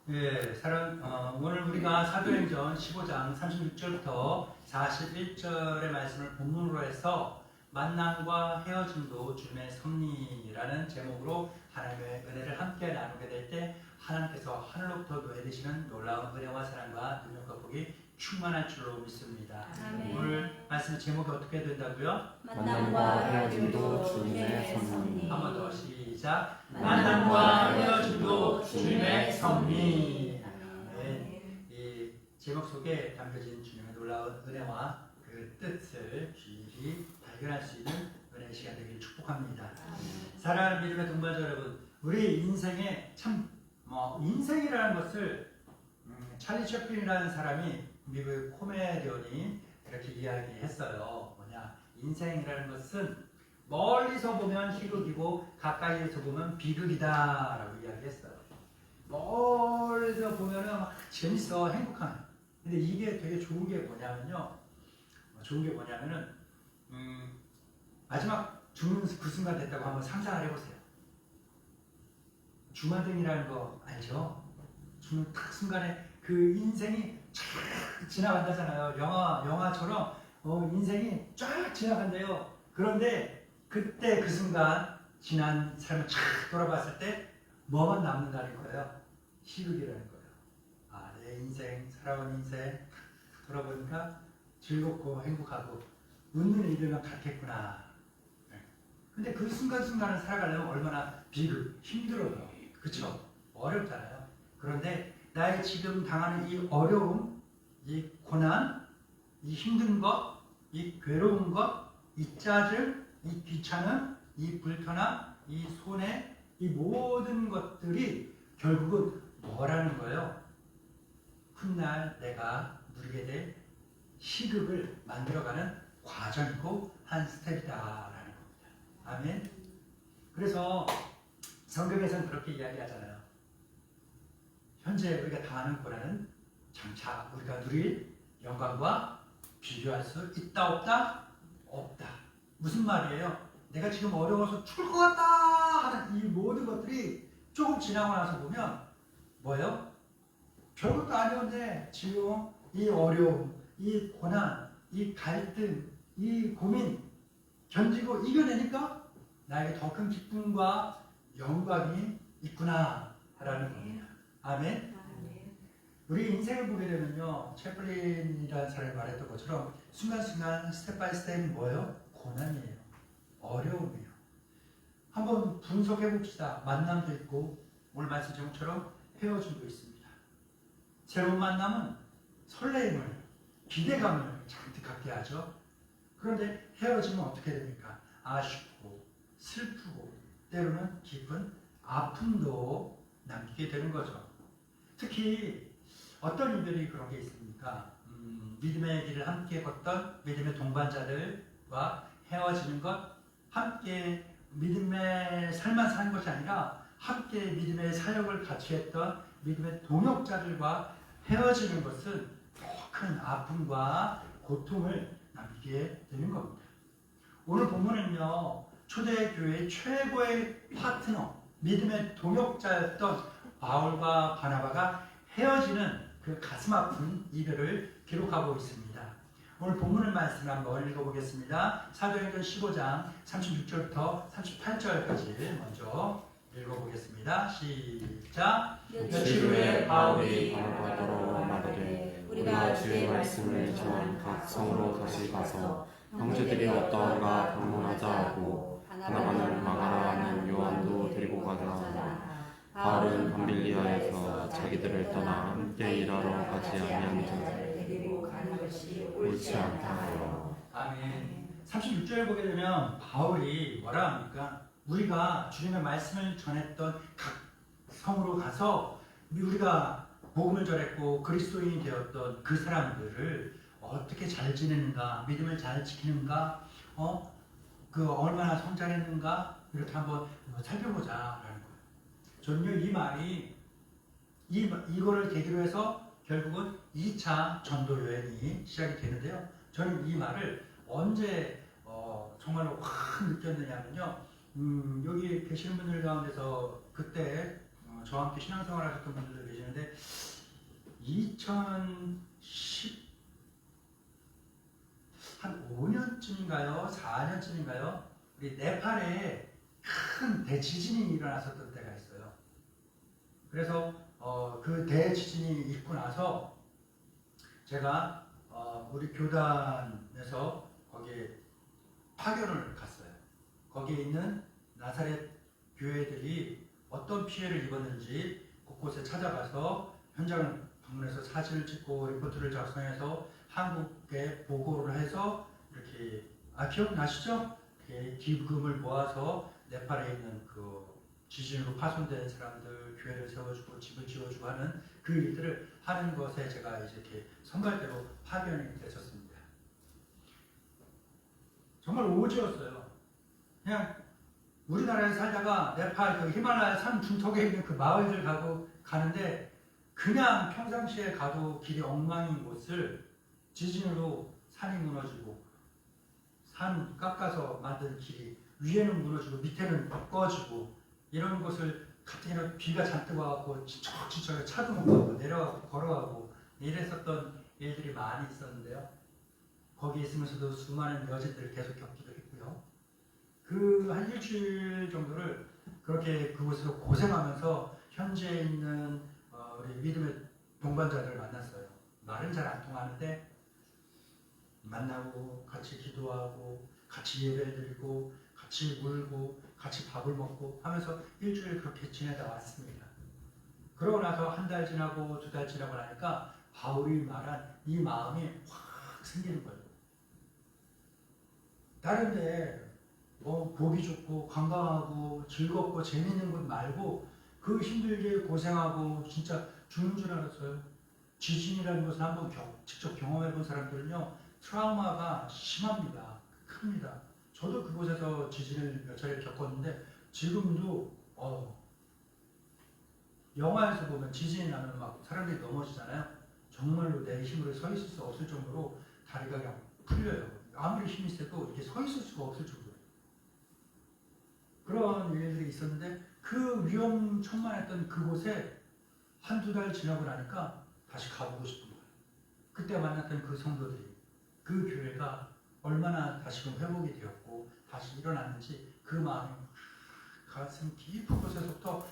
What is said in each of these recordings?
예, 오늘 우리가 사도행전 15장 36절부터 41절의 말씀을 본문으로 해서 만남과 헤어짐도 주님의 섭리라는 제목으로 하나님의 은혜를 함께 나누게 될 때 하나님께서 하늘로부터 노해되시는 놀라운 은혜와 사랑과 능력과 복이 충만할 줄로 믿습니다. 아멘. 오늘 말씀 제목이 어떻게 된다고요? 만남과 헤어짐도 주님의 섭리. 한 번 더 시작. 만남과 헤어짐도 주님의 섭리. 아멘. 이 제목 속에 담겨진 주님의 놀라운 은혜와 그 뜻을 귀히 발견할 수 있는 은혜의 시간 되기를 축복합니다. 사랑하는 믿음의 동반자 여러분, 우리 인생에 인생이라는 것을 찰리 채플린이라는 사람이 미국 코미디언이 이렇게 이야기했어요. 뭐냐? 인생이라는 것은 멀리서 보면 희극이고 가까이에서 보면 비극이다라고 이야기했어요. 멀리서 보면은 막 재밌어, 행복한. 근데 이게 되게 좋은 게 뭐냐면요. 마지막 죽는 그 순간 됐다고 한번 상상을 해보세요. 주마등이라는 거 알죠? 죽는 딱 순간에 그 인생이 쫙 지나간다잖아요. 영화처럼 인생이 쫙 지나간대요. 그런데 그때 그 순간 지난 삶을 쫙 돌아봤을 때 뭐만 남는다는 거예요? 희극이라는 거예요. 아, 내 인생, 살아온 인생 돌아보니까 즐겁고 행복하고 웃는 일들만 같겠구나. 근데 그 순간순간을 살아가려면 얼마나 비극, 힘들어요. 그쵸? 어렵잖아요. 그런데 나의 지금 당하는 이 어려움, 이 고난, 이 힘든 것, 이 괴로운 것, 이 짜증, 이 귀찮음, 이 불편함, 이 손해, 이 모든 것들이 결국은 뭐라는 거예요? 훗날 내가 누리게 될 희극을 만들어가는 과정이고 한 스텝이다라는 겁니다. 아멘. 그래서 성경에서는 그렇게 이야기하잖아요. 현재 우리가 당하는 고난은 장차 우리가 누릴 영광과 비교할 수 있다 없다? 없다. 무슨 말이에요? 내가 지금 어려워서 죽을 것 같다 하는 이 모든 것들이 조금 지나고 나서 보면 뭐예요? 별것도 아니었는데 지금 이 어려움, 이 고난, 이 갈등, 이 고민 견디고 이겨내니까 나에게 더 큰 기쁨과 영광이 있구나 라는 겁니다. 아멘. 우리 인생을 보게 되면요, 채플린이라는 사람이 말했던 것처럼 순간순간 스텝 바이 스텝이 뭐예요? 고난이에요. 어려움이에요. 한번 분석해 봅시다. 만남도 있고 오늘 말씀 제목처럼 헤어짐도 있습니다. 새로운 만남은 설레임을, 기대감을 잔뜩 갖게 하죠. 그런데 헤어지면 어떻게 됩니까? 아쉽고 슬프고 때로는 깊은 아픔도 남기게 되는 거죠. 특히 어떤 이별이 그런 게 있습니까? 믿음의 길을 함께 걷던 믿음의 동반자들과 헤어지는 것, 함께 믿음의 삶만 사는 것이 아니라 함께 믿음의 사역을 같이 했던 믿음의 동역자들과 헤어지는 것은 더 큰 아픔과 고통을 남기게 되는 겁니다. 오늘 본문은요, 초대교회의 최고의 파트너, 믿음의 동역자였던 바울과 바나바가 헤어지는 그 가슴 아픈 이별을 기록하고 있습니다. 오늘 본문의 말씀을 한번 읽어보겠습니다. 사도행전 15장 36절부터 38절까지 먼저 읽어보겠습니다. 시작. 며칠 후에 바울이 바나바더러 말하되 우리가 주의 말씀을 전한 각 성으로 다시 가서 형제들이 어떠한가 방문하자 하고 바나바는 마가라 하는 요한도 데리고 가자 하고 바울은 밤빌리아에서 자기들을 떠나 함께 일하러 가지 아니한 자를 데리고 가는 것이 옳지 않다 하여. 아멘. 36절 보게 되면 바울이 뭐라 합니까? 우리가 주님의 말씀을 전했던 각 성으로 가서 우리가 복음을 전했고 그리스도인이 되었던 그 사람들을 어떻게 잘 지내는가, 믿음을 잘 지키는가, 그 얼마나 성장했는가 이렇게 한번 살펴보자라는 거예요. 저는요, 이 말이 이거를 계기로 해서 결국은 2차 전도 여행이 시작이 되는데요. 저는 이 말을 언제 정말로 확 느꼈느냐면요. 여기 계시는 분들 가운데서 그때 저와 함께 신앙생활 하셨던 분들도 계시는데 2010 한 5년쯤인가요? 4년쯤인가요? 우리 네팔에 큰 대지진이 일어났었던 때가 있어요. 그래서 그 대지진이 있고 나서 제가 우리 교단에서 거기에 파견을 갔어요. 거기에 있는 나사렛 교회들이 어떤 피해를 입었는지 곳곳에 찾아가서 현장을 방문해서 사진을 찍고 리포트를 작성해서 한국에 보고를 해서 이렇게 기억나시죠? 기금을 모아서 네팔에 있는 그 지진으로 파손된 사람들 교회를 세워주고 집을 지어주고 하는 그 일들을 하는 것에 제가 이제 이렇게 선발대로 파견이 됐었습니다. 정말 오지였어요. 그냥 우리나라에 살다가 네팔 그 히말라야 산 중턱에 있는 그 마을들 가는데 그냥 평상시에 가도 길이 엉망인 곳을 지진으로 산이 무너지고 산 깎아서 만든 길이 위에는 무너지고 밑에는 꺼지고 이런 곳을 가뜩이나 비가 잔뜩 와갖고 지척지척에 차도 못 가고 내려가고 걸어가고 이랬었던 일들이 많이 있었는데요. 거기 있으면서도 수많은 여진들을 계속 겪기도 했고요. 그 한 일주일 정도를 그렇게 그곳에서 고생하면서 현지에 있는 우리 믿음의 동반자들을 만났어요. 말은 잘 안 통하는데 만나고 같이 기도하고 같이 예배를 드리고 같이 울고 같이 밥을 먹고 하면서 일주일 그렇게 지내다 왔습니다. 그러고 나서 한 달 지나고 2달 지나고 나니까 바울이 말한 이 마음이 확 생기는 거예요. 다른데 보기 좋고 관광하고 즐겁고 재밌는 것 말고 그 힘들게 고생하고 진짜 죽는 줄 알았어요. 지진이라는 것을 한번 직접 경험해 본 사람들은요 트라우마가 심합니다. 큽니다. 저도 그곳에서 지진을 몇 차례 겪었는데 지금도 영화에서 보면 지진이 나면 막 사람들이 넘어지잖아요. 정말로 내 힘으로 서 있을 수 없을 정도로 다리가 그냥 풀려요. 아무리 힘이 세도 이렇게 서 있을 수가 없을 정도로. 그런 일들이 있었는데 그 위험천만했던 그곳에 한두 달 지나고 나니까 다시 가보고 싶은 거예요. 그때 만났던 그 성도들이 그 교회가 얼마나 다시금 회복이 되었고 다시 일어났는지 그 마음이 가슴 깊은 곳에서부터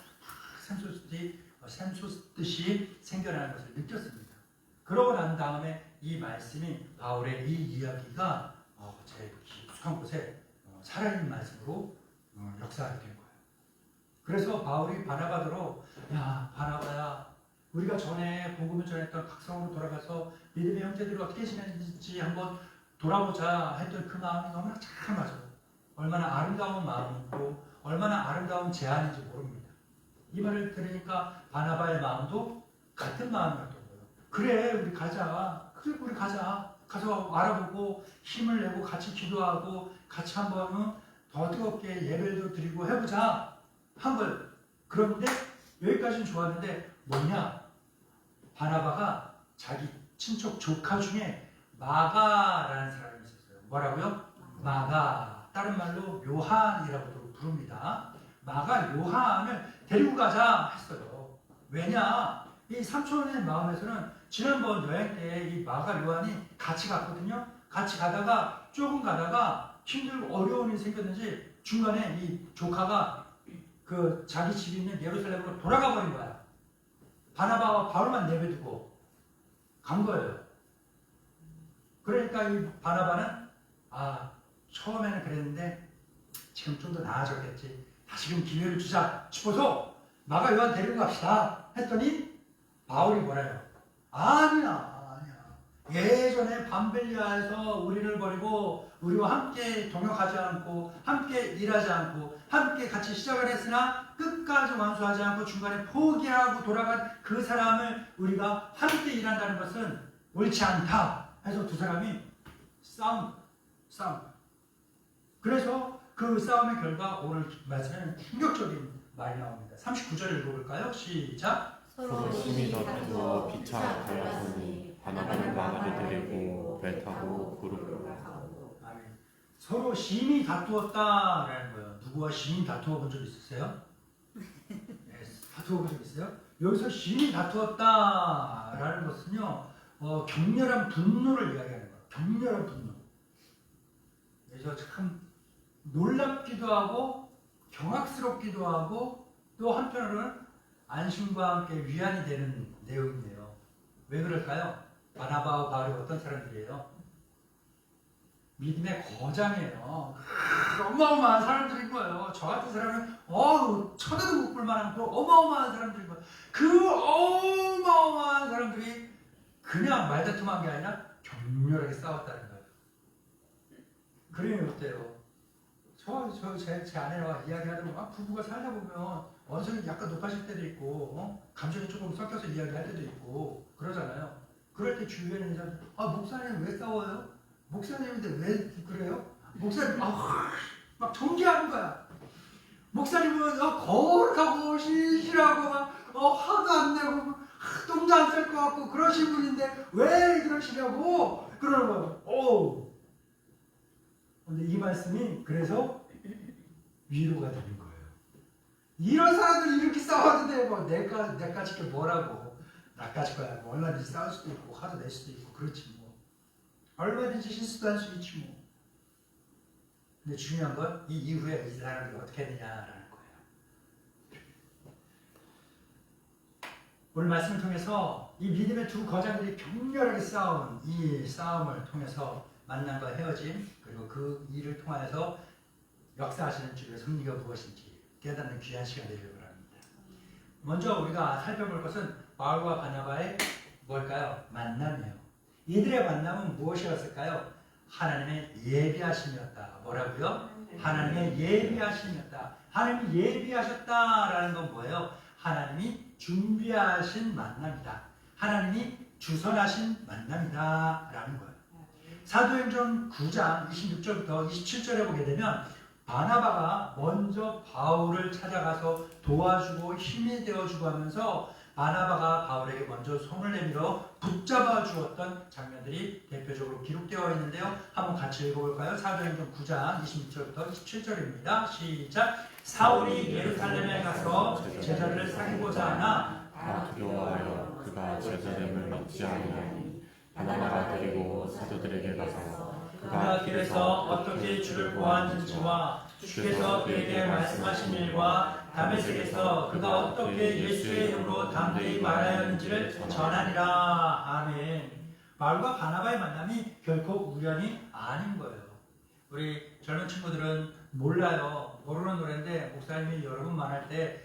샘솟듯이 생겨나는 것을 느꼈습니다. 그러고 난 다음에 이 말씀이 바울의 이 이야기가 제 깊숙한 곳에 살아있는 말씀으로 역사하게 된 거예요. 그래서 바울이 바나바더러 야 바나바야 우리가 전에 복음을 전했던 각성으로 돌아가서 믿음의 형제들이 어떻게 지내는지 한번 돌아보자 했던 그 마음이 너무나 잘 맞아요. 얼마나 아름다운 마음이고 얼마나 아름다운 제안인지 모릅니다. 이 말을 들으니까 바나바의 마음도 같은 마음이었던 거예요. 그래 우리 가자. 그래 우리 가자. 가서 알아보고 힘을 내고 같이 기도하고 같이 한번 더 뜨겁게 예배도 드리고 해보자 한 걸. 그런데 여기까지는 좋았는데 뭐냐? 바나바가 자기 친척 조카 중에 마가라는 사람이 있었어요. 뭐라고요? 마가. 다른 말로 요한이라고도 부릅니다. 마가 요한을 데리고 가자 했어요. 왜냐? 이 삼촌의 마음에서는 지난번 여행 때 이 마가 요한이 같이 갔거든요. 같이 가다가 조금 가다가 힘들고 어려운 일이 생겼는지 중간에 이 조카가 그 자기 집이 있는 예루살렘으로 돌아가 버린 거야. 바나바와 바울만 내버두고 간 거예요. 그러니까 이 바나바는 처음에는 그랬는데 지금 좀 더 나아졌겠지. 다시금 기회를 주자 싶어서 마가 요한 데리고 갑시다 했더니 바울이 뭐래요? 아니야. 예전에 밤벨리아에서 우리를 버리고 우리와 함께 동역하지 않고 함께 일하지 않고 함께 같이 시작을 했으나 끝까지 완수하지 않고 중간에 포기하고 돌아간 그 사람을 우리가 함께 일한다는 것은 옳지 않다 해서 두 사람이 싸움. 그래서 그 싸움의 결과 오늘 말씀에는 충격적인 말이 나옵니다. 39절을 읽어볼까요? 시작. 서로 심히 다투어 피차 갈랐으니 바나바는 마가를 데리고 배 타고 그룹으로 가고. 아멘. 서로 심히 다투었다라는 거예요. 누구와 심히 다투어 본 적 있으세요? 네, 다투어 보신 적 있어요? 여기서 심히 다투었다라는 것은요, 격렬한 분노를 이야기하는 거예요. 격렬한 분노. 그래서 참 놀랍기도 하고 경악스럽기도 하고 또 한편으로는 안심과 함께 위안이 되는 내용이네요. 왜 그럴까요? 바나바와 바울이 어떤 사람들이에요? 믿음의 거장이에요. 어마어마한 사람들인 거예요. 저 같은 사람은 쳐다도 못 볼 만한 그 어마어마한 사람들인 거예요. 그 어마어마한 사람들이 그냥 말다툼한 게 아니라 격렬하게 싸웠다는 거예요. 그러면 어때요? 제 아내와 이야기하다가 부부가 살다 보면 언성이 약간 높아질 때도 있고 감정이 조금 섞여서 이야기할 때도 있고 그러잖아요. 그럴 때 주변에 있는 사람들 목사님 왜 싸워요? 목사님인데 왜 그래요? 목사님 막 정죄하는 거야. 목사님은 거룩하고 신실하고 막 화도 안 내고 똥도 안 쌀 것 같고 그러신 분인데 왜 그러시냐고 그러는 거예요. 근데 이 말씀이 그래서 위로가 되는 거예요. 이런 사람들이 이렇게 싸웠는데 내까지 게 뭐라고 나까지 거야. 뭐 얼마든지 싸울 수도 있고 화도 낼 수도 있고 그렇지 뭐. 얼마든지 실수도 할 수 있지 뭐. 근데 중요한 건 이 이후에 이 사람들이 어떻게 했느냐라는 거예요. 오늘 말씀을 통해서 이 믿음의 두 거장들이 격렬하게 싸운 이 싸움을 통해서 만남과 헤어짐 그리고 그 일을 통하여서 역사하시는 주의 섭리가 무엇인지 깨닫는 귀한 시간 되기를 바랍니다. 먼저 우리가 살펴볼 것은 바울과 바나바의 뭘까요? 만남이에요. 이들의 만남은 무엇이었을까요? 하나님의 예비하심이었다. 뭐라고요? 하나님의 예비하심이었다. 하나님이 예비하셨다라는 건 뭐예요? 하나님이 준비하신 만남이다. 하나님이 주선하신 만남이다 라는 거예요. 사도행전 9장 26절부터 27절에 보게 되면 바나바가 먼저 바울을 찾아가서 도와주고 힘이 되어주고 하면서 바나바가 바울에게 먼저 손을 내밀어 붙잡아 주었던 장면들이 대표적으로 기록되어 있는데요. 한번 같이 읽어볼까요? 사도행전 9장 26절부터 27절입니다. 시작! 사울이 예루살렘에 가서 제자들을 사귀고자 하나 두려워하여 그가 제자됨을 믿지 아니하니 바나바가 데리고 사도들에게 가서 그가 길에서 어떻게 주를 보았는지와 주께서 그에게 말씀하신 일과 다메섹에서 그가 어떻게 예수의 이름으로 담대히 말하였는지를 전하니라. 아멘. 바울과 바나바의 만남이 결코 우연이 아닌 거예요. 우리 젊은 친구들은 몰라요. 모르는 노래인데 목사님이 여러 분 만날 때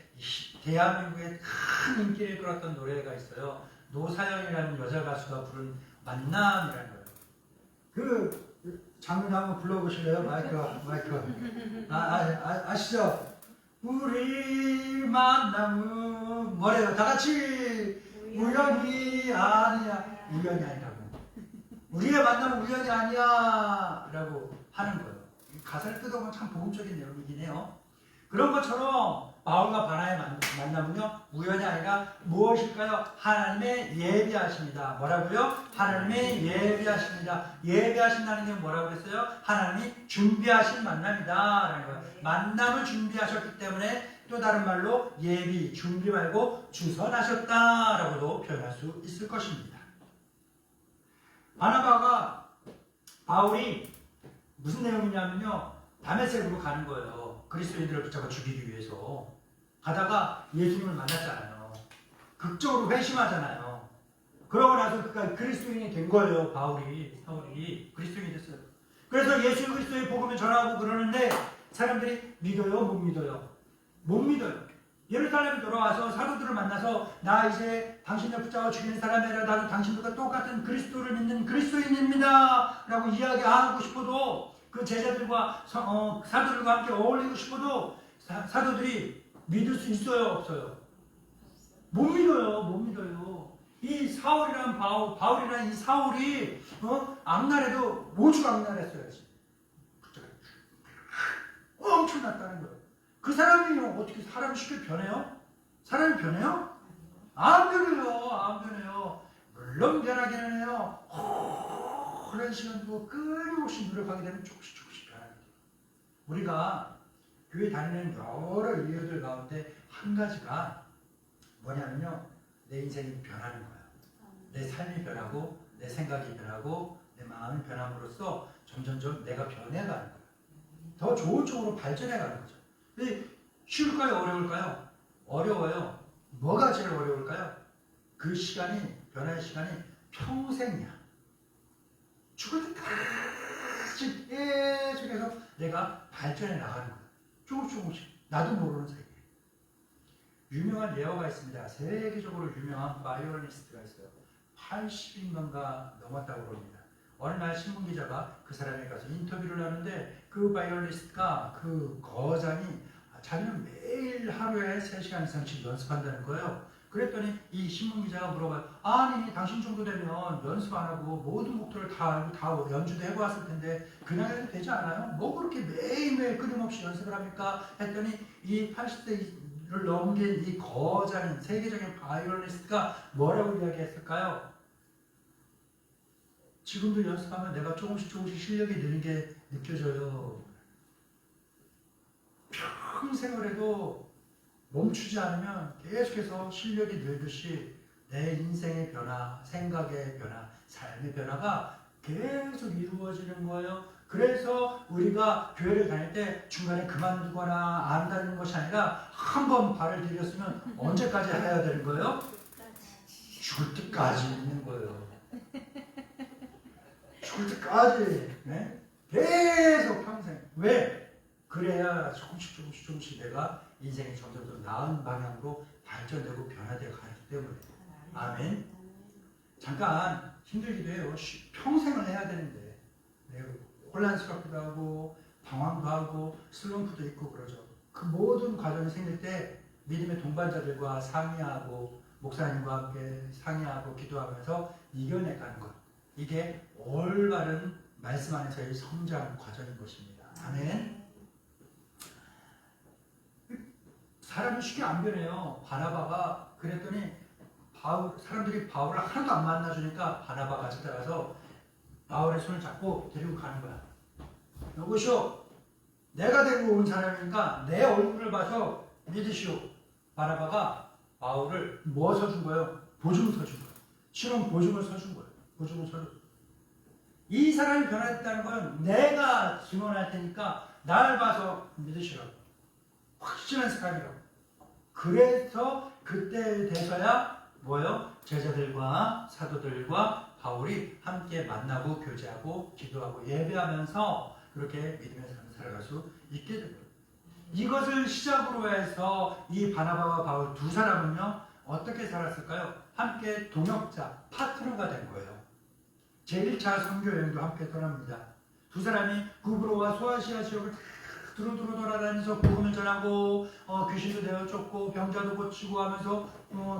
대한민국에 큰 인기를 끌었던 노래가 있어요. 노사연이라는 여자 가수가 부른 만남이라는 거예요. 그 장면 한번 불러보실래요? 마이크. 아시죠? 우리 만남은 뭐래요? 다 같이 우연이 아니야. 우연이 아니라고. 우리의 만남은 우연이 아니야 라고 하는 거예요. 가사를 뜯어보면 참 복음적인 내용이긴 해요. 그런 것처럼 바울과 바나의 만남은요 우연이 아니라 무엇일까요? 하나님의 예비하십니다. 뭐라고요? 하나님의 예비하십니다. 예비하신다는 게 뭐라고 그랬어요? 하나님이 준비하신 만남이다 라는 거예요. 만남을 준비하셨기 때문에 또 다른 말로 예비, 준비 말고 주선하셨다 라고도 표현할 수 있을 것입니다. 바나바가 바울이 무슨 내용이냐면요 다메섹으로 가는 거예요. 그리스도인들을 붙잡아 죽이기 위해서 가다가 예수님을 만났잖아요. 극적으로 회심하잖아요. 그러고 나서 그가 그리스도인이 된 거예요. 사울이 그리스도인이 됐어요. 그래서 예수 그리스도의 복음을 전하고 그러는데 사람들이 믿어요? 못 믿어요? 못 믿어요. 예루살렘에 돌아와서 사도들을 만나서 나 이제 당신을 붙잡아 죽이는 사람이 아니라 나도 당신들과 똑같은 그리스도를 믿는 그리스도인입니다 라고 이야기하고 싶어도 그 제자들과 사도들과 함께 어울리고 싶어도 사도들이 믿을 수 있어요? 없어요? 못 믿어요. 이 사울이란 바울이란 이 사울이 악랄해도 오죽 악랄했어야지. 엄청났다는 거예요. 그 사람이 어떻게 사람이 쉽게 변해요? 사람이 변해요? 안 변해요. 물론 변하기는 해요. 오랜 시간 두고 끊임없이 노력하게 되면 조금씩 변하게 돼요. 우리가 교회 다니는 여러 이유들 가운데 한 가지가 내 인생이 변하는 거야. 내 삶이 변하고 내 생각이 변하고 내 마음이 변함으로써 점점점 내가 변해가는 거야. 더 좋은 쪽으로 발전해가는 거죠. 근데 쉬울까요? 어려울까요? 어려워요. 뭐가 제일 어려울까요? 그 시간이, 변화의 시간이 평생이야. 죽을 때까지 계속해서 내가 발전해 나가는 거야. 조금씩 나도 모르는 사이에. 유명한 예어가 있습니다. 세계적으로 유명한 바이올리니스트가 있어요. 80인가가 넘었다고 그럽니다. 어느 날 신문기자가 그 사람에 가서 인터뷰를 하는데 그 바이올리니스트가 그 거장이 자기는 매일 하루에 3시간 이상씩 연습한다는 거예요. 그랬더니 이 신문기자가 물어봐요. 아니 당신 정도 되면 연습 안 하고 모든 곡들을 다 알고 다 연주도 해보았을 텐데 그냥 해도 되지 않아요? 뭐 그렇게 매일매일 끊임없이 연습을 합니까? 했더니 이 80세를 넘긴 이 거장인 세계적인 바이올리니스트가 뭐라고 이야기했을까요? 지금도 연습하면 내가 조금씩 실력이 느는 게 느껴져요. 평생을 해도 멈추지 않으면 계속해서 실력이 늘듯이 내 인생의 변화, 생각의 변화, 삶의 변화가 계속 이루어지는 거예요. 그래서 우리가 교회를 다닐 때 중간에 그만두거나 안 다니는 것이 아니라 한 번 발을 들였으면 언제까지 해야 되는 거예요? 죽을 때까지 있는 거예요. 죽을 때까지. 네? 계속 평생. 왜? 그래야 조금씩 내가 인생이 점점 더 나은 방향으로 발전되고 변화되어 가기 때문에. 아멘. 잠깐 힘들기도 해요. 평생을 해야 되는데 혼란스럽기도 하고 방황도 하고 슬럼프도 있고 그러죠. 그 모든 과정이 생길 때 믿음의 동반자들과 상의하고 목사님과 함께 상의하고 기도하면서 이겨내가는 것. 이게 올바른 말씀 안에서의 성장 과정인 것입니다. 아멘. 사람이 쉽게 안 변해요. 바나바가 그랬더니 사람들이 바울을 하나도 안 만나주니까 바나바가 찾아가서 바울의 손을 잡고 데리고 가는 거야. 여보시오, 내가 데리고 온 사람이니까 내 얼굴을 봐서 믿으시오. 바나바가 바울을 뭐 서준 거예요? 보증을 서준 거예요. 신혼 보증을 서준 거예요. 보증을 서준 거예요. 이 사람이 변화했다는 건 내가 증언할 테니까 날 봐서 믿으시라고. 확실한 사람이라고. 그래서 그때 돼서야 뭐예요? 제자들과 사도들과 바울이 함께 만나고 교제하고 기도하고 예배하면서 그렇게 믿음의 삶을 살아갈 수 있게 됩니다. 이것을 시작으로 해서 이 바나바와 바울 두 사람은요 어떻게 살았을까요? 함께 동역자, 파트너가 된 거예요. 제1차 선교여행도 함께 떠납니다. 두 사람이 구브로와 소아시아 지역을 두루두루 돌아다니면서 복음을 전하고 귀신도 내어쫓고 병자도 고치고 하면서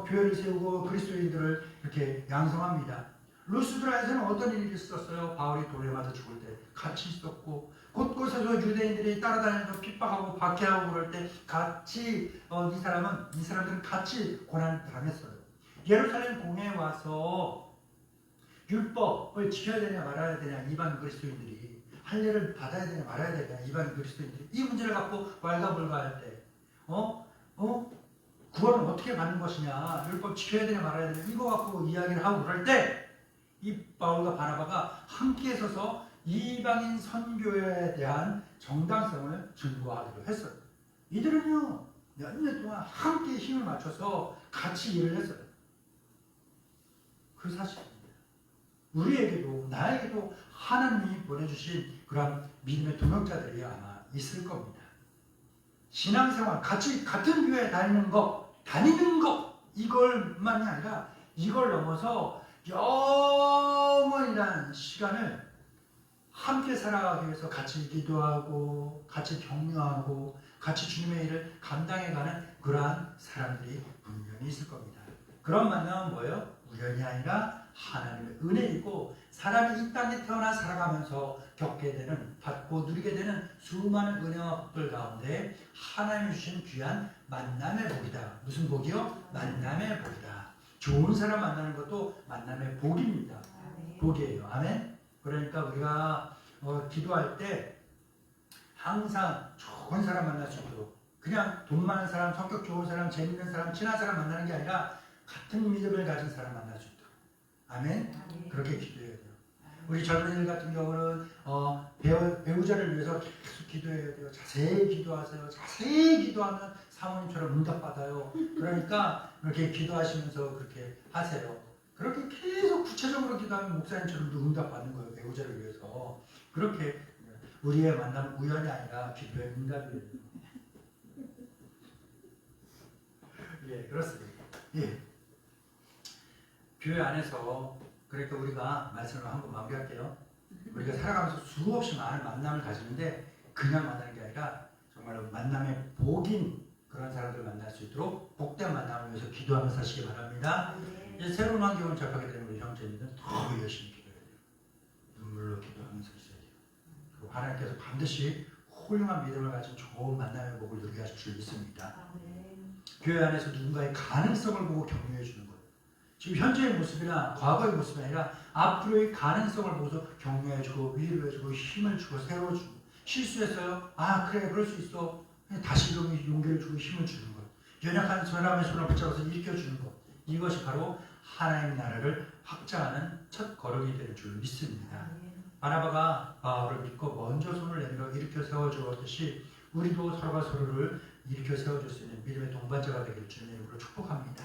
교회를 세우고 그리스도인들을 이렇게 양성합니다. 루스드라에서는 어떤 일이 있었어요? 바울이 돌에 맞아 죽을 때 같이 있었고 곳곳에서 유대인들이 따라다니면서 핍박하고 박해하고 그럴 때 같이 이 사람들은 같이 고난을 당했어요. 예루살렘 공회에 와서 율법을 지켜야 되냐 말아야 되냐 이방 그리스도인들이 할례를 받아야 되냐 말아야 되냐 이방 그리스도인들이 이 문제를 갖고 왈가불가할 때 구원을 어떻게 받는 것이냐 율법 지켜야 되냐 말아야 되냐 이거 갖고 이야기를 하고 그럴 때 이 바울과 바나바가 함께 서서 이방인 선교에 대한 정당성을 증거하기로 했어요. 이들은요 몇 년 동안 함께 힘을 맞춰서 같이 일을 했어요. 그 사실입니다. 우리에게도 나에게도 하나님이 보내주신 그런 믿음의 동역자들이 아마 있을 겁니다. 신앙생활 같이 같은 교회에 다니는 것 이걸만이 아니라 이걸 넘어서 영원이라는 시간을 함께 살아가기 위해서 같이 기도하고 같이 격려하고 같이 주님의 일을 감당해가는 그러한 사람들이 분명히 있을 겁니다. 그런 만남은 뭐예요? 우연이 아니라 하나님의 은혜이고 사람이 이 땅에 태어나 살아가면서 겪게 되는 받고 누리게 되는 수많은 은혜와 복들 가운데 하나님이 주신 귀한 만남의 복이다. 무슨 복이요? 만남의 복이다. 좋은 사람 만나는 것도 만남의 복입니다. 복이에요. 아멘. 그러니까 우리가 기도할 때 항상 좋은 사람 만날 수 있도록 그냥 돈 많은 사람, 성격 좋은 사람, 재밌는 사람, 친한 사람 만나는 게 아니라 같은 믿음을 가진 사람 만날 수 있도록. 아멘. 그렇게 기도해야 돼요. 우리 젊은이들 같은 경우는 배우자를 위해서 계속 기도해야 돼요. 자세히 기도하세요. 자세히 기도하면 사모님처럼 응답받아요. 그러니까 그렇게 기도하시면서 그렇게 하세요. 그렇게 계속 구체적으로 기도하면 목사님처럼도 응답받는 거예요. 배우자를 위해서. 그렇게 우리의 만남 우연이 아니라 기도의 응답이에요. 예, 그렇습니다. 예. 교회 안에서 그러니까 우리가 말씀을 한번 마무리할게요. 우리가 살아가면서 수없이 많은 만남을 가지는데 그냥 만나는 게 아니라 정말로 만남의 복인 그런 사람들을 만날 수 있도록 복된 만남을 위해서 기도하면서 사시기 바랍니다. 이제 새로운 환경을 접하게 되는 우리 형제님들은 더 열심히 기도해야 돼요. 눈물로 기도하면서 있어야 돼요. 그리고 하나님께서 반드시 훌륭한 믿음을 가진 좋은 만남의 복을 누리게 하실 줄 믿습니다. 교회 안에서 누군가의 가능성을 보고 격려해 주는 거예요. 지금 현재의 모습이나 과거의 모습이 아니라 앞으로의 가능성을 보고서 격려해주고 위로해주고 힘을 주고 세워주고 실수했어요? 아 그래 그럴 수 있어. 다시 용기를 주고 힘을 주는 것. 연약한 사람의 손을 붙잡아서 일으켜주는 것. 이것이 바로 하나님의 나라를 확장하는 첫 걸음이 될 줄 믿습니다. 바나바가 바울을 믿고 먼저 손을 내밀어 일으켜 세워주었듯이 우리도 서로가 서로를 일으켜 세워줄 수 있는 믿음의 동반자가 되길 주님의 이름으로 축복합니다.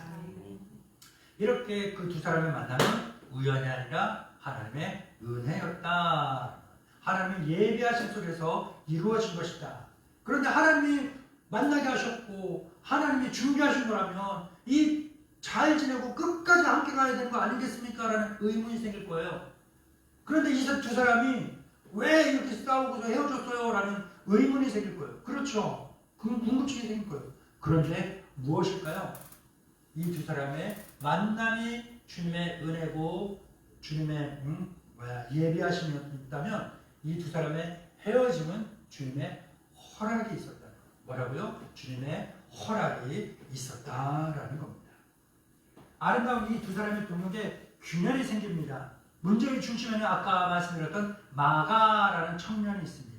이렇게 그 두 사람의 만남은 우연이 아니라 하나님의 은혜였다. 하나님의 예비하심 속에서 이루어진 것이다. 그런데 하나님이 만나게 하셨고 하나님이 준비하신 거라면 이 잘 지내고 끝까지 함께 가야 되는 거 아니겠습니까? 라는 의문이 생길 거예요. 그런데 이 두 사람이 왜 이렇게 싸우고서 헤어졌어요? 라는 의문이 생길 거예요. 그렇죠. 궁금증이 생길 거예요. 그런데 무엇일까요? 이 두 사람의 만남이 주님의 은혜고 주님의 예비하심이었다면 이 두 사람의 헤어짐은 주님의 허락이 있었다. 뭐라고요? 주님의 허락이 있었다라는 겁니다. 아름다운 이 두 사람의 동역에 균열이 생깁니다. 문제의 중심에는 아까 말씀드렸던 마가라는 청년이 있습니다.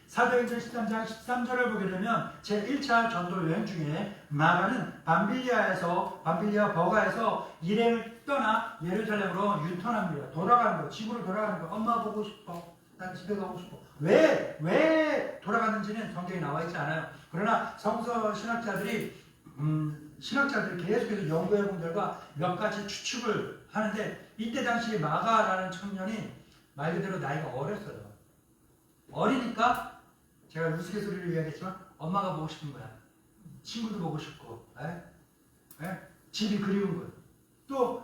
사도행전 13장 13절을 보게 되면 제1차 전도 여행 중에 마가는 밤빌리아 버가에서 일행을 떠나 예루살렘으로 유턴합니다. 돌아가는 거, 집으로 돌아가는 거. 엄마 보고 싶어. 난 집에 가고 싶어. 왜 돌아갔는지는 성경에 나와 있지 않아요. 그러나 성서 신학자들이 계속해서 연구해 본 결과 몇 가지 추측을 하는데 이때 당시 마가라는 청년이 말 그대로 나이가 어렸어요. 어리니까 제가 우스갯소리를 이야기했지만 엄마가 보고 싶은 거야. 친구도 보고 싶고 집이 그리운 거예요. 또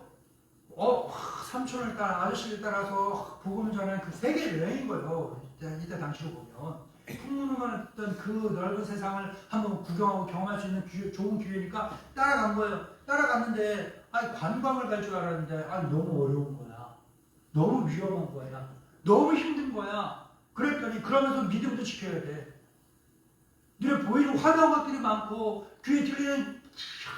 삼촌을 따라 아저씨를 따라서 복음을 전하는 그 세계 여행인 거예요. 이때 당시로 보면 풍문만 했던 그 넓은 세상을 한번 구경하고 경험할 수 있는 좋은 기회니까 따라간 거예요. 따라갔는데 관광을 갈 줄 알았는데 너무 어려운 거야. 너무 위험한 거야. 너무 힘든 거야. 그랬더니 그러면서 믿음도 지켜야 돼. 눈에 보이는 화려한 것들이 많고 귀에 들리는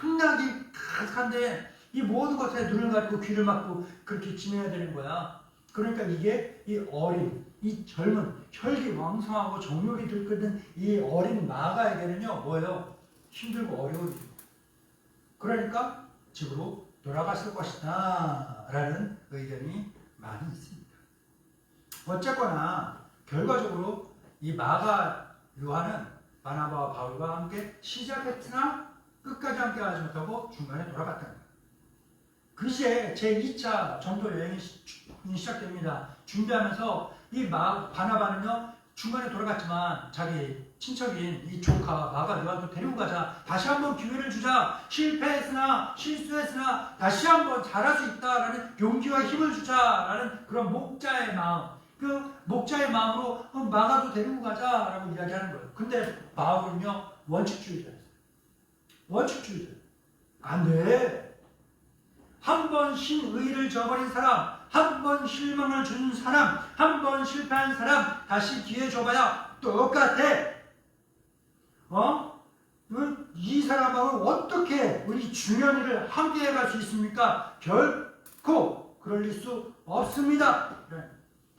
향락이 가득한데 이 모든 것에 눈을 가리고 귀를 막고 그렇게 지내야 되는 거야. 그러니까 이게 이 어린, 이 젊은, 혈기왕성하고 정욕이 들끓는 이 어린 마가에게는요, 뭐예요? 힘들고 어려운. 그러니까 집으로 돌아갔을 것이다. 라는 의견이 많이 있습니다. 어쨌거나, 결과적으로 이 마가 요한은 바나바와 바울과 함께 시작했으나 끝까지 함께 하지 못하고 중간에 돌아갔다는 거예요. 그제 제2차 전도 여행이 시작됩니다. 준비하면서 이 바나바는요 중간에 돌아갔지만 자기 친척인 이 조카 마가 요한도 데리고 가자. 다시 한번 기회를 주자. 실패했으나 실수했으나 다시 한번 잘할 수 있다라는 용기와 힘을 주자라는 그런 목자의 마음. 그 목자의 마음으로 마가도 데리고 가자라고 이야기하는 거예요. 근데 바울은요 원칙주의자였어요. 원칙주의자. 안 돼. 한 번 신의를 저버린 사람, 한 번 실망을 준 사람, 한 번 실패한 사람 다시 기회 줘봐야 똑같아. 이 사람하고 어떻게 우리 중요한 일을 함께 해갈 수 있습니까? 결코 그럴 수 없습니다.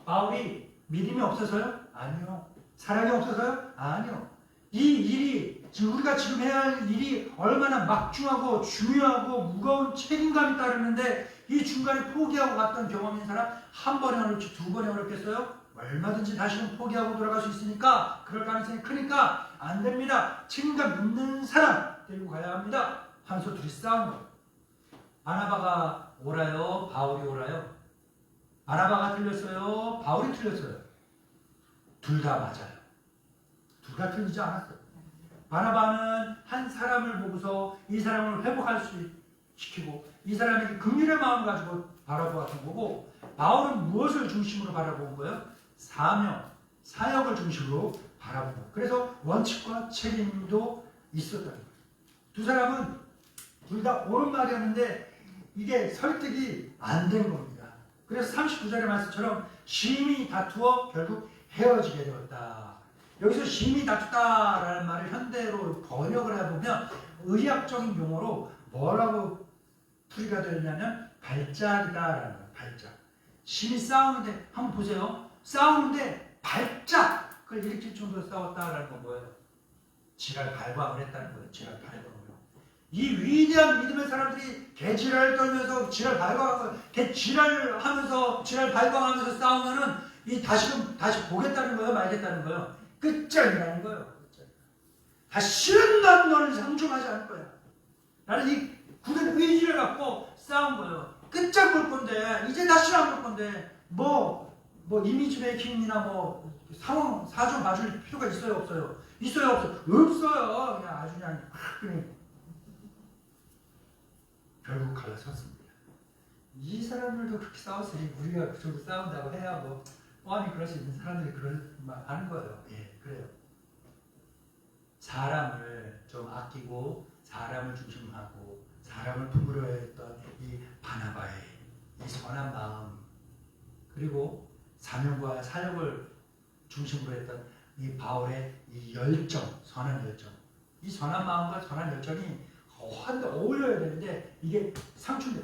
바울이 믿음이 없어서요? 아니요. 사랑이 없어서요? 아니요. 이 일이 지금 우리가 지금 해야 할 일이 얼마나 막중하고 중요하고 무거운 책임감이 따르는데 이 중간에 포기하고 갔던 경험 있는 사람 한 번에 어렵지 두 번에 어렵겠어요? 얼마든지 다시는 포기하고 돌아갈 수 있으니까 그럴 가능성이 크니까 안 됩니다. 책임감 있는 사람 데리고 가야 합니다. 하면서 둘이 싸운 거예요. 바나바가 옳아요? 바울이 옳아요? 바나바가 틀렸어요? 바울이 틀렸어요? 둘 다 맞아요. 둘 다 틀리지 않았어요. 바나바는 한 사람을 보고서 이 사람을 회복할 수 시키고 이 사람에게 긍휼의 마음을 가지고 바라보았던 거고, 바울은 무엇을 중심으로 바라본 거예요? 사명, 사역을 중심으로 바라본 거예요. 그래서 원칙과 책임도 있었다는 거예요. 두 사람은 둘 다 옳은 말이었는데 이게 설득이 안 된 겁니다. 그래서 39절의 말씀처럼 심히 다투어 결국 헤어지게 되었다. 여기서 심히 다투다라는 말을 현대로 번역을 해보면 의학적인 용어로 뭐라고 풀이가 되냐면 발작이다라는 거예요. 발작. 심히 싸우는데 한번 보세요. 싸우는데 발작을 일으킬 정도로 싸웠다라는 건 뭐예요? 지랄 발광을 했다는 거예요. 지랄 발광을. 이 위대한 믿음의 사람들이 개지랄을 떨면서 지랄 발광하면서 개지랄을 하면서 지랄 발광하면서 싸우면은 이 다시 보겠다는 거예요, 말겠다는 거예요. 끝장이라는 거예요. 끝장. 다시는 난 너를 상종하지 않을 거야. 나는 이 굳은 의지를 갖고 싸운 거예요. 끝장 볼 건데 이제 다시는 안 볼 건데 뭐 이미지 메이킹이나 뭐 상황 사정 봐줄 필요가 있어요, 없어요? 있어요, 없어요? 없어요. 그냥 아주 그냥 결국 갈라섰습니다. 이 사람들도 그렇게 싸웠으니 우리가 그 정도 싸운다고 해야 뭐 뻔히 그럴 수 있는 사람들이 그런 말 하는 거예요. 예, 그래요. 사람을 좀 아끼고 사람을 중심으로 하고 사람을 품으려 했던 이 바나바의 이 선한 마음, 그리고 사명과 사역을 중심으로 했던 이 바울의 이 열정, 선한 열정, 이 선한 마음과 선한 열정이 한데 어울려야 되는데 이게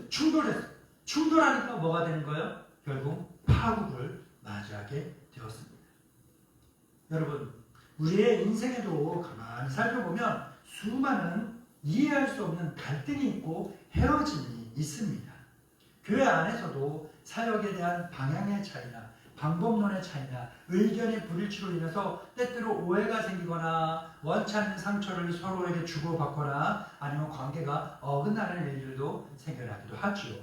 충돌했어. 충돌하니까 뭐가 되는 거예요? 결국 파국을 맞이하게 되었습니다. 여러분, 우리의 인생에도 가만히 살펴보면 수많은 이해할 수 없는 갈등이 있고 헤어짐이 있습니다. 교회 안에서도 사역에 대한 방향의 차이나 방법론의 차이나 의견의 불일치로 인해서 때때로 오해가 생기거나 원치 않는 상처를 서로에게 주고받거나 아니면 관계가 어긋나는 일들도 생겨나기도 하지요.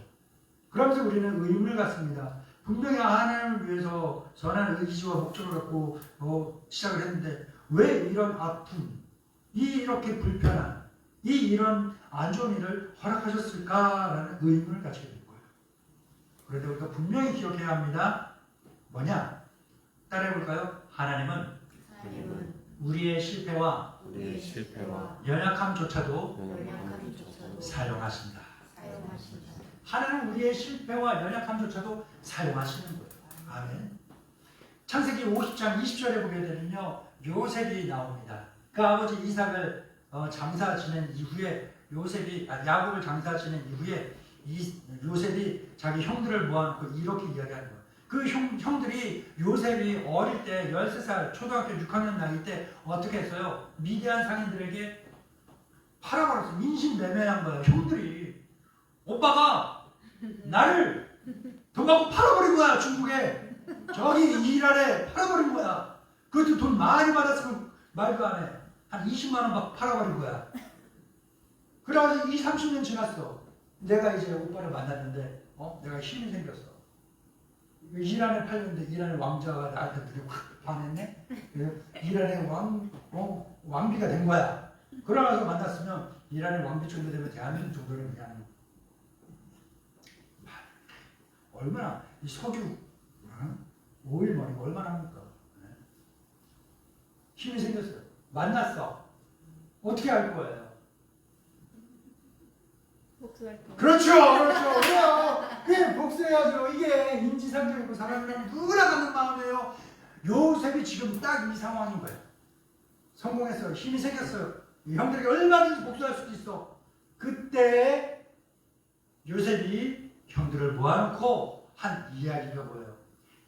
그러면서 우리는 의문을 갖습니다. 분명히 하나님을 위해서 선한 의지와 목적을 갖고 시작을 했는데 왜 이런 아픔, 이렇게 불편한, 이런 안 좋은 일을 허락하셨을까라는 의문을 가지게 된 거예요. 그런데 우리가 분명히 기억해야 합니다. 뭐냐? 따라해볼까요? 하나님은 우리의 실패와 연약함조차도 사용하신다. 하나님은 우리의 실패와 연약함조차도 사용하시는 거예요. 아멘. 창세기 50장 20절에 보게 되면요, 요셉이 나옵니다. 그 아버지 이삭을 장사 지낸 이후에 야곱을 장사 지낸 이후에 요셉이 자기 형들을 모아놓고 이렇게 이야기하는 거예요. 그 형들이 요셉이 어릴 때 13살 초등학교 6학년 나이 때 어떻게 했어요? 미디안 상인들에게 팔아버렸어요. 인신매매한 거예요. 형들이. 오빠가 나를 돈 받고 팔아버린 거야. 중국에. 저기 이란에 팔아버린 거야. 그것도 돈 많이 받았으면 말도 안 해. 한 20만 원 받고 팔아버린 거야. 그래가지고 30년 지났어. 내가 이제 오빠를 만났는데 내가 힘이 생겼어. 이란에 팔렸는데 이란의 왕자가 나한테 되게 확 반했네? 이란의 왕비가 된 거야. 그러면서 만났으면 이란의 왕비 정도 되면 대한민국 정도는 그냥 얼마나 이 석유 5일 머리가 얼마나 합니까? 힘이 생겼어요. 만났어. 어떻게 알 거예요? 그렇죠. 그래요. 그게 복수해야죠. 이게 인지상정이고 사람이라면 누구나 갖는 마음이에요. 요셉이 지금 딱 이 상황인 거예요. 성공했어요. 힘이 생겼어요. 형들에게 얼마든지 복수할 수도 있어. 그때 요셉이 형들을 모아놓고 한 이야기가 뭐예요?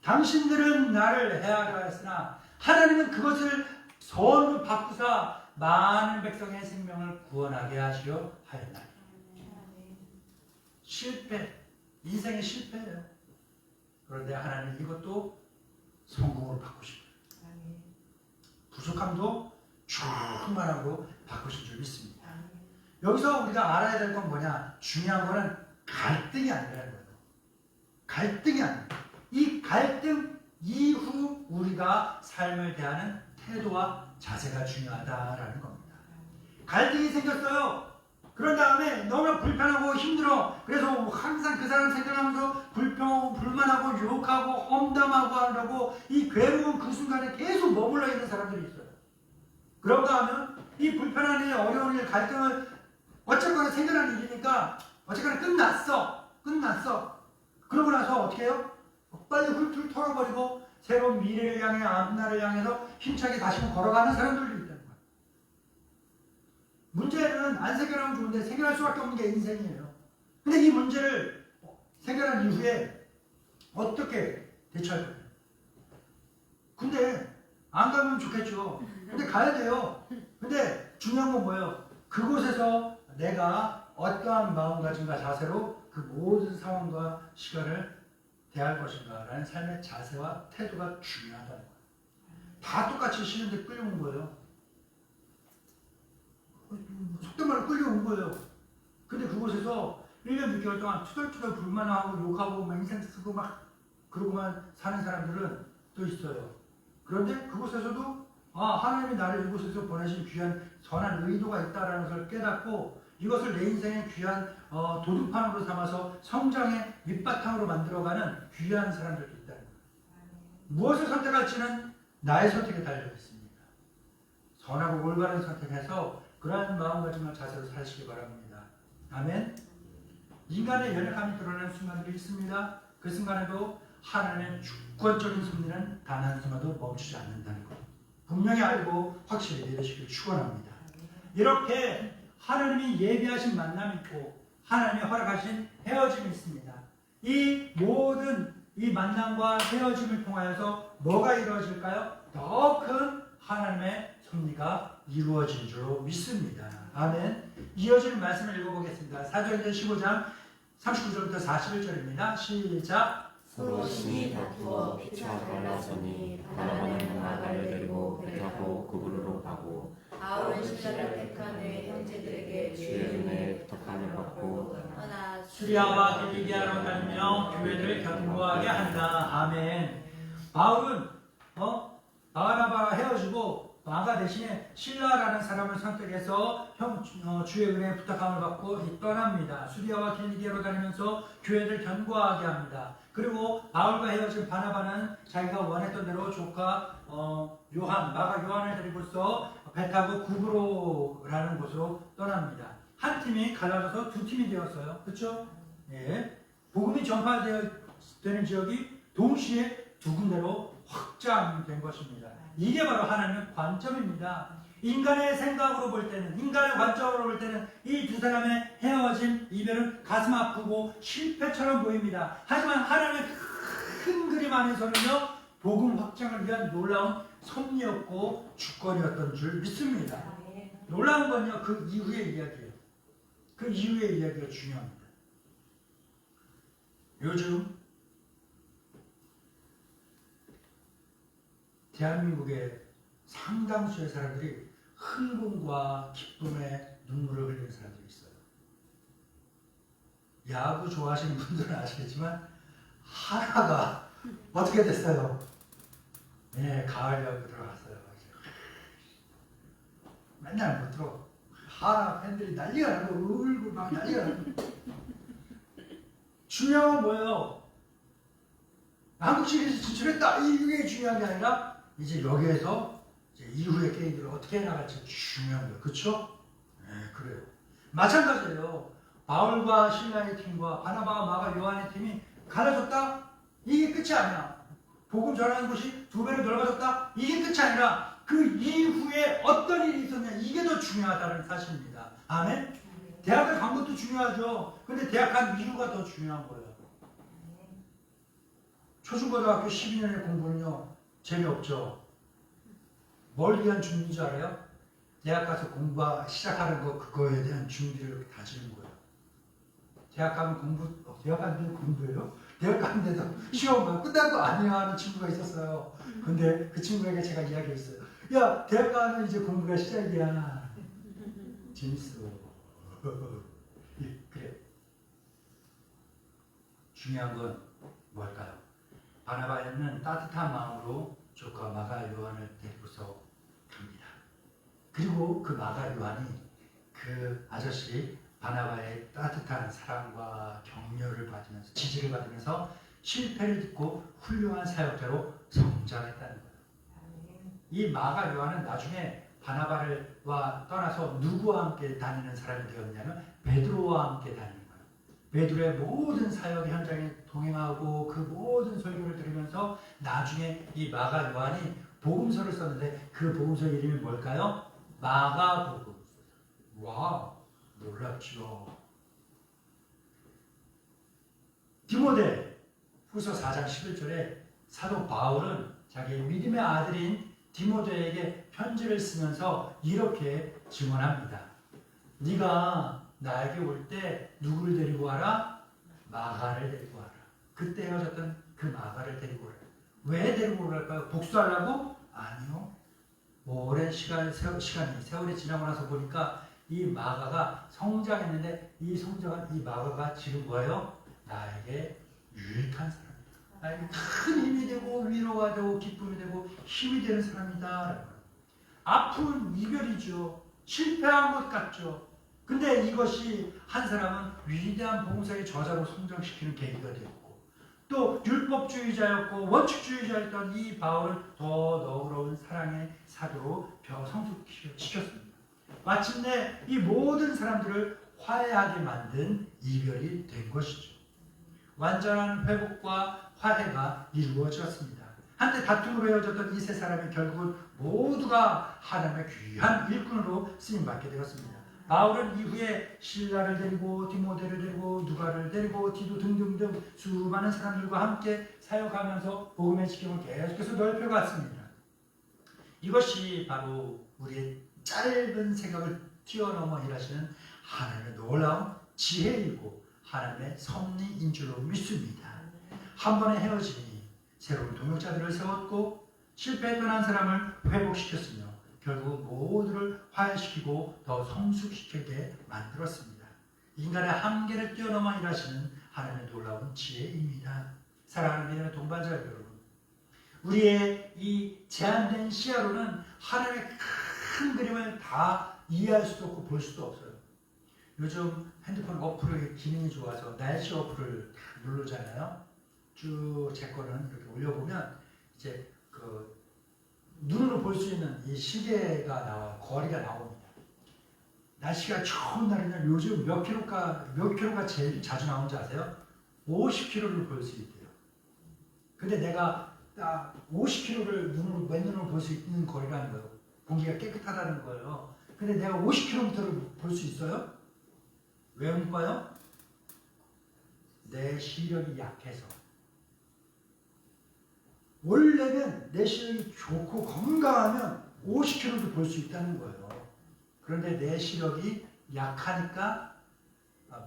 당신들은 나를 해하려 했으나 하나님은 그것을 선으로 바꾸사 많은 백성의 생명을 구원하게 하시려 하였나니. 실패, 인생의 실패예요. 그런데 하나님 이것도 성공으로 바꾸시고 부족함도 충만함으로 바꾸신 줄 믿습니다. 여기서 우리가 알아야 될 건 뭐냐? 중요한 거는 갈등이 아니라는 거예요. 갈등이 아니에요. 이 갈등 이후 우리가 삶을 대하는 태도와 자세가 중요하다라는 겁니다. 갈등이 생겼어요. 그런 다음에 너무 불편하고 힘들어. 그래서 항상 그 사람 생각하면서 불만하고 욕하고 험담하고 하려고 이 괴로운 그 순간에 계속 머물러 있는 사람들이 있어요. 그런가 하면 이 불편한 일, 어려운 일, 갈등을 어쨌거나 생겨난 일이니까 어쨌거나 끝났어. 그러고 나서 어떻게 해요? 빨리 훌훌 털어버리고 새로운 미래를 향해 앞날을 향해서 힘차게 다시 걸어가는 사람들도 있다는 거예요. 문제는 안 생겨나면 좋은데 생겨날 수밖에 없는 게 인생이에요. 근데 이 문제를 생겨난 이후에 어떻게 대처할 거예요? 근데 안 가면 좋겠죠. 근데 가야 돼요. 근데 중요한 건 뭐예요? 그곳에서 내가 어떠한 마음가짐과 자세로 그 모든 상황과 시간을 대할 것인가 라는 삶의 자세와 태도가 중요하다는 거예요. 다 똑같이 쉬는데 끌려온 거예요. 속된 말로 끌려온 거예요. 근데 그곳에서 1년 6개월 동안 투덜투덜 불만하고 욕하고 막 인생 쓰고 막 그러고만 사는 사람들은 또 있어요. 그런데 그곳에서도 하나님이 나를 이곳에서 보내신 귀한 선한 의도가 있다라는 것을 깨닫고 이것을 내 인생의 귀한 도둑판으로 삼아서 성장의 밑바탕으로 만들어가는 귀한 사람들도 있다는 거예요. 무엇을 선택할지는 나의 선택에 달려 있습니다. 선하고 올바른 선택해서 그러한 마음가짐과 자세로 사시기 바랍니다. 아멘. 인간의 연약함이 드러나는 순간들이 있습니다. 그 순간에도 하나님의 주권적인 섭리는 단 한순간도 멈추지 않는다는 것 분명히 알고 확실히 믿으시길 축원합니다. 이렇게 하나님이 예비하신 만남이 있고 하나님이 허락하신 헤어짐이 있습니다. 이 모든 이 만남과 헤어짐을 통하여서 뭐가 이루어질까요? 더 큰 하나님의 섭리가 이루어진 줄로 믿습니다. 아멘. 이어지는 말씀을 읽어보겠습니다. 사도행전 15장 39절부터 41절입니다. 시작. 서로 심히 다투어 피차 갈라서니 바나바는 마가를 데리고 배 타고 그불로 가고 바울은 신라를 택하되 형제들에게 주의 은혜에 부탁함을 받고 떠나 수리아와 길리기아로 다니며 교회를 견고하게 한다. 아멘. 바울은 바나바와 헤어지고 마가 대신에 신라라는 사람을 선택해서 주의 은혜에 부탁함을 받고 떠납니다. 수리아와 길리기아로 다니면서 교회를 견고하게 합니다. 그리고 바울과 헤어진 바나바는 자기가 원했던 대로 조카 마가 요한을 데리고서 배 타고 구브로라는 곳으로 떠납니다. 한 팀이 갈라져서 두 팀이 되었어요. 그렇죠? 예. 복음이 전파되는 지역이 동시에 두 군데로 확장된 것입니다. 이게 바로 하나님의 관점입니다. 인간의 생각으로 볼 때는, 인간의 관점으로 볼 때는 이 두 사람의 헤어짐, 이별은 가슴 아프고 실패처럼 보입니다. 하지만 하나님의 큰 그림 안에서는요, 복음 확장을 위한 놀라운 섭리였고 주권이었던 줄 믿습니다. 놀라운 건요, 그 이후의 이야기예요. 그 이후의 이야기가 중요합니다. 요즘 대한민국의 상당수의 사람들이 흥분과 기쁨의 눈물을 흘리는 사람들이 있어요. 야구 좋아하시는 분들은 아시겠지만 하나가 어떻게 됐어요? 네, 가을 야구 들어갔어요. 맨날 못 들어. 하나 팬들이 난리가 나고 울고 막 난리가 나고. 중요한 건 뭐예요? 한국 시리즈 진출했다. 이게 중요한 게 아니라 이제 여기에서 이제 이후의 게임들을 어떻게 해나갈지 중요한 거예요. 그렇죠? 네, 그래요. 마찬가지예요. 바울과 신라의 팀과 바나바와 마가 요한의 팀이 갈라졌다? 이게 끝이 아니야. 복음 전하는 곳이 두 배로 넓어졌다? 이게 끝이 아니라 그 이후에 어떤 일이 있었냐, 이게 더 중요하다는 사실입니다. 아멘? 대학을 간 것도 중요하죠. 근데 대학 간 이유가 더 중요한 거예요. 초중고등학교 12년의 공부는요, 재미없죠. 뭘 위한 준비인 줄 알아요? 대학 가서 공부 시작하는 거 그거에 대한 준비를 이렇게 다지는 거예요. 대학 가면 대학 가는데 공부해요? 대학 가는데도 시험만 끝난 거 아니야 하는 친구가 있었어요. 근데 그 친구에게 제가 이야기했어요. 야, 대학 가면 이제 공부가 시작이야. 재밌어. 예, 그래. 중요한 건 뭘까요? 바나바는 따뜻한 마음으로 조카 마가 요한을 데리고서 갑니다. 그리고 그 마가 요한이 그 아저씨 바나바의 따뜻한 사랑과 격려를 받으면서 지지를 받으면서 실패를 딛고 훌륭한 사역자로 성장했다는 거예요. 이 마가 요한은 나중에 바나바와 떠나서 누구와 함께 다니는 사람이 되었냐면 베드로와 함께 다니는 거예요. 베드로의 모든 사역 현장에 동행하고 그 모든 설교를 들으면서 나중에 이 마가 요한이 복음서를 썼는데 그 복음서 이름이 뭘까요? 마가복음. 와, 놀랍죠. 디모데 후서 4장 11절에 사도 바울은 자기의 믿음의 아들인 디모데에게 편지를 쓰면서 이렇게 증언합니다. 네가 나에게 올 때 누구를 데리고 와라? 마가를 데리고 와라. 그때 헤어졌던 그 마가를 데리고 오라. 왜 데리고 오랄까요? 복수하려고? 아니요. 오랜 세월이 지나고 나서 보니까 이 마가가 성장했는데 이 성장한 이 마가가 지금 뭐예요? 나에게 유익한 사람이다. 나에게 큰 힘이 되고 위로가 되고 기쁨이 되고 힘이 되는 사람이다. 아픈 이별이죠. 실패한 것 같죠. 근데 이것이 한 사람은 위대한 봉사의 저자로 성장시키는 계기가 되었고 또 율법주의자였고 원칙주의자였던 이 바울은 더 너그러운 사랑의 사도로 성숙시켰습니다. 마침내 이 모든 사람들을 화해하게 만든 이별이 된 것이죠. 완전한 회복과 화해가 이루어졌습니다. 한때 다툼으로 헤어졌던 이 세 사람이 결국은 모두가 하나님의 귀한 일꾼으로 쓰임받게 되었습니다. 바울은 이후에 실라를 데리고 디모데를 데리고 누가를 데리고 디도 등등등 수많은 사람들과 함께 사역하면서 복음의 지경을 계속해서 넓혀갔습니다. 이것이 바로 우리의 짧은 생각을 뛰어넘어 일하시는 하나님의 놀라운 지혜이고 하나님의 섭리인 줄로 믿습니다. 한 번의 헤어짐이 새로운 동역자들을 세웠고 실패했던 한 사람을 회복시켰으며 결국 모두를 화해시키고 더 성숙시키게 만들었습니다. 인간의 한계를 뛰어넘어 일하시는 하나님의 놀라운 지혜입니다. 사랑하는 믿음의 동반자 여러분, 우리의 이 제한된 시야로는 하나님의 큰 그림을 다 이해할 수도 없고 볼 수도 없어요. 요즘 핸드폰 어플의 기능이 좋아서 날씨 어플을 누르잖아요. 쭉 제 거는 이렇게 올려보면 이제 그 눈으로 볼 수 있는 이 시계가 나와요. 거리가 나옵니다. 날씨가 좋은 날에는 요즘 몇 킬로가 제일 자주 나오는지 아세요? 50km를 볼 수 있대요. 근데 내가 딱 50km를 맨눈으로 볼 수 있는 거리라는 거예요. 공기가 깨끗하다는 거예요. 근데 내가 50km를 볼 수 있어요? 왜 못 봐요? 내 시력이 약해서. 원래는 내 시력이 좋고 건강하면 50km도 볼 수 있다는 거예요. 그런데 내 시력이 약하니까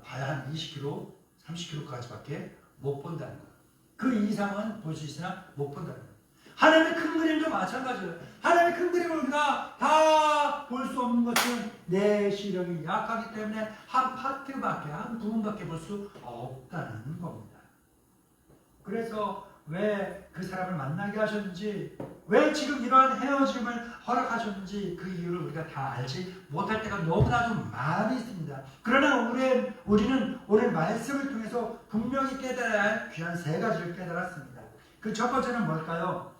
봐야 한 20km, 30km까지밖에 못 본다는 거예요. 그 이상은 볼 수 있으나 못 본다는 거예요. 하나님의 큰 그림도 마찬가지예요. 하나님의 큰 그림을 우리가 다 볼 수 없는 것은 내 시력이 약하기 때문에 한 파트밖에, 한 부분밖에 볼 수 없다는 겁니다. 그래서 왜 그 사람을 만나게 하셨는지, 왜 지금 이러한 헤어짐을 허락하셨는지 그 이유를 우리가 다 알지 못할 때가 너무나도 많이 있습니다. 그러나 우리는 오늘 말씀을 통해서 분명히 깨달아야 할 귀한 세 가지를 깨달았습니다. 그 첫 번째는 뭘까요?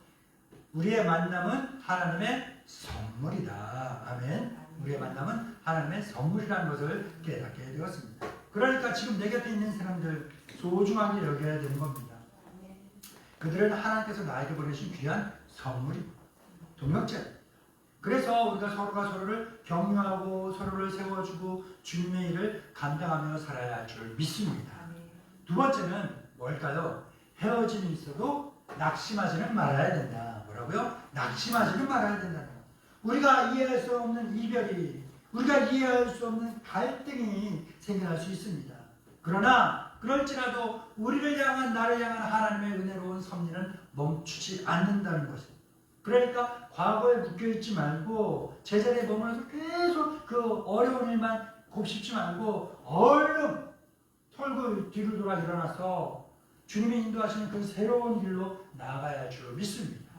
우리의 만남은 하나님의 선물이다. 아멘. 우리의 만남은 하나님의 선물이라는 것을 깨닫게 되었습니다. 그러니까 지금 내 곁에 있는 사람들 소중하게 여겨야 되는 겁니다. 그들은 하나님께서 나에게 보내신 귀한 선물입니다. 동역자입니다. 그래서 우리가 서로가 서로를 격려하고 서로를 세워주고 주님의 일을 감당하며 살아야 할 줄 믿습니다. 두 번째는 뭘까요? 헤어짐이 있어도 낙심하지는 말아야 된다. 뭐라고요? 낙심하지는 말아야 된다. 우리가 이해할 수 없는 이별이, 우리가 이해할 수 없는 갈등이 생겨날 수 있습니다. 그러나 그럴지라도 우리를 향한, 나를 향한 하나님의 은혜로운 섭리는 멈추지 않는다는 것입니다. 그러니까 과거에 묶여있지 말고 제자리에 머물러서 계속 그 어려운 일만 곱씹지 말고 얼른 털고 뒤로 돌아 일어나서 주님이 인도하시는 그 새로운 길로 나아가야 할 줄 믿습니다.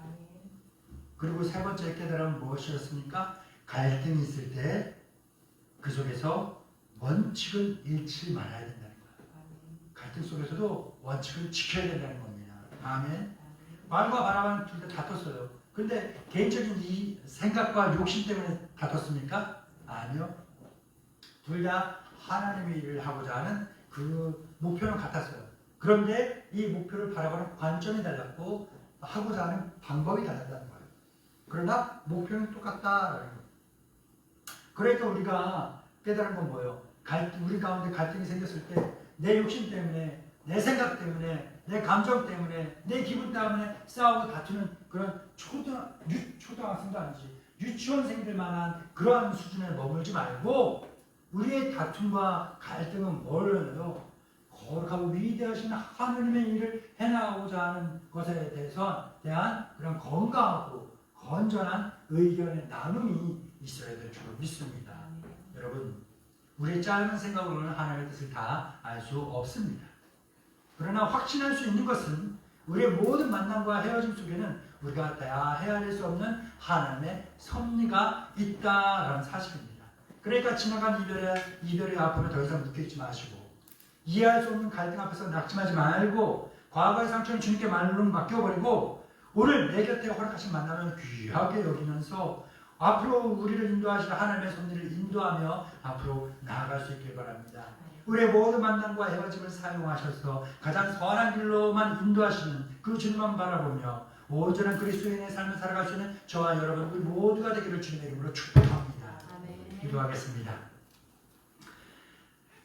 그리고 세 번째 깨달음은 무엇이었습니까? 갈등이 있을 때 그 속에서 원칙을 잃지 말아야 된다는 거예요. 갈등 속에서도 원칙을 지켜야 된다는 겁니다. 아멘. 바울과 바나바는 둘 다 다퉜어요. 근데 개인적인 이 생각과 욕심 때문에 다퉜습니까? 아니요. 둘 다 하나님의 일을 하고자 하는 그 목표는 같았어요. 그런데 이 목표를 바라보는 관점이 달랐고 하고자 하는 방법이 달랐다는 거예요. 그러나 목표는 똑같다라는 거예요. 그러니까 우리가 깨달은 건 뭐예요? 우리 가운데 갈등이 생겼을 때 내 욕심 때문에, 내 생각 때문에, 내 감정 때문에, 내 기분 때문에 싸우고 다투는 그런 초등학생도 아니지, 유치원생들만한 그러한 수준에 머물지 말고 우리의 다툼과 갈등은 뭐예요? 거룩하고 위대하신 하나님의 일을 해나가고자 하는 것에 대한 그런 건강하고 건전한 의견의 나눔이 있어야 될 줄 믿습니다. 여러분, 우리의 짧은 생각으로는 하나님의 뜻을 다 알 수 없습니다. 그러나 확신할 수 있는 것은 우리의 모든 만남과 헤어짐 속에는 우리가 다 헤아릴 수 없는 하나님의 섭리가 있다라는 사실입니다. 그러니까 지나간 이별의 아픔에 더 이상 묶여있지 마시고, 이해할 수 없는 갈등 앞에서 낙심하지 말고, 과거의 상처는 주님께 말로 맡겨버리고 오늘 내 곁에 허락하신 만남을 귀하게 여기면서 앞으로 우리를 인도하실 하나님의 섭리를 인도하며 앞으로 나아갈 수 있길 바랍니다. 우리의 모든 만남과 헤어짐을 사용하셔서 가장 선한 길로만 인도하시는 그 주님만 바라보며 온전한 그리스도인의 삶을 살아갈 수 있는 저와 여러분 우리 모두가 되기를 주님의 이름으로 축복합니다. 기도하겠습니다.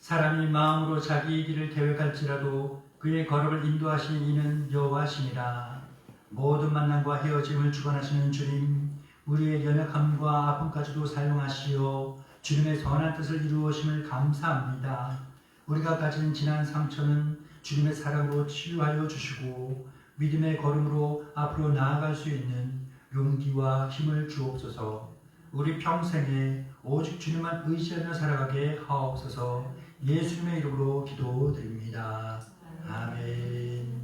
사람이 마음으로 자기 길을 계획할지라도 그의 걸음을 인도하시는 이는 여호와시니라. 모든 만남과 헤어짐을 주관하시는 주님, 우리의 연약함과 아픔까지도 사용하시어 주님의 선한 뜻을 이루어심을 감사합니다. 우리가 가진 지난 상처는 주님의 사랑으로 치유하여 주시고 믿음의 걸음으로 앞으로 나아갈 수 있는 용기와 힘을 주옵소서. 우리 평생에 오직 주님만 의지하며 살아가게 하옵소서. 예수님의 이름으로 기도드립니다. 아멘.